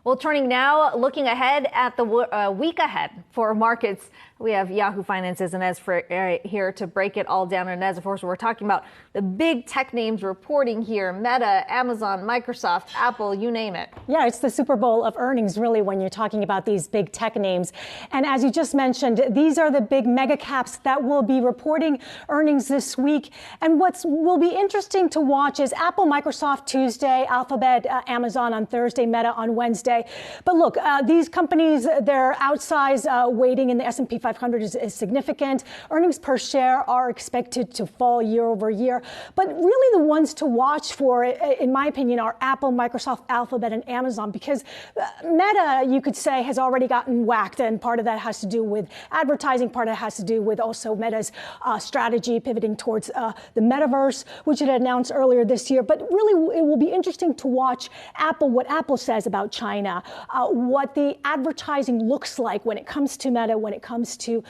Well, turning now, looking ahead at the week ahead for markets, we have Yahoo Finance's Ines Ferre here to break it all down. And Ines, of course, we're talking about the big tech names reporting here: Meta, Amazon, Microsoft, Apple, you name it. Yeah, it's the Super Bowl of earnings, really, when you're talking about these big tech names. And as you just mentioned, these are the big mega caps that will be reporting earnings this week. And what will be interesting to watch is Apple, Microsoft Tuesday, Alphabet, Amazon on Thursday, Meta on Wednesday. But look, these companies, their outsized weighting in the S&P 500 is significant. Earnings per share are expected to fall year over year. But really the ones to watch for, in my opinion, are Apple, Microsoft, Alphabet, and Amazon, because Meta, you could say, has already gotten whacked. And part of that has to do with advertising. Part of it has to do with also Meta's strategy pivoting towards the metaverse, which it announced earlier this year. But really, it will be interesting to watch Apple, what Apple says about China. What the advertising looks like when it comes to Meta, when it comes to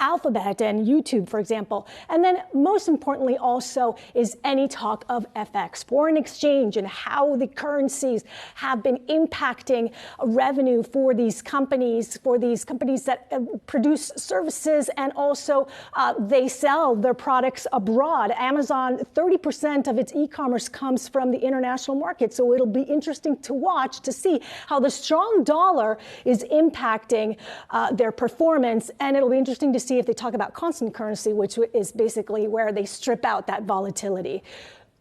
Alphabet and YouTube, for example. And then most importantly also is any talk of FX, foreign exchange, and how the currencies have been impacting revenue for these companies that produce services, and also they sell their products abroad. Amazon, 30% of its e-commerce comes from the international market. So it'll be interesting to watch to see how the strong dollar is impacting their performance. And it'll be interesting to see if they talk about constant currency, which is basically where they strip out that volatility.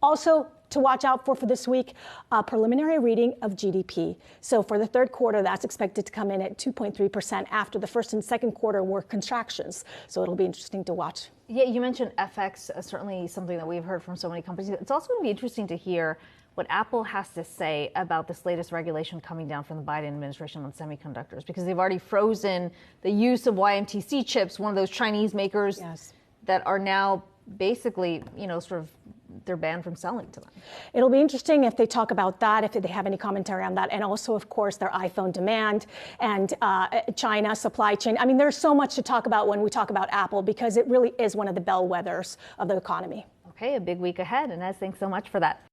Also, to watch out for this week, a preliminary reading of GDP. So for the third quarter, that's expected to come in at 2.3% after the first and second quarter were contractions. So it'll be interesting to watch. Yeah, you mentioned FX, certainly something that we've heard from so many companies. It's also going to be interesting to hear what Apple has to say about this latest regulation coming down from the Biden administration on semiconductors, because they've already frozen the use of YMTC chips, one of those Chinese makers that are now basically, they're banned from selling to them. It'll be interesting if they talk about that, if they have any commentary on that. And also, of course, their iPhone demand and China supply chain. I mean, there's so much to talk about when we talk about Apple, because it really is one of the bellwethers of the economy. Okay, a big week ahead. Ines, thanks so much for that.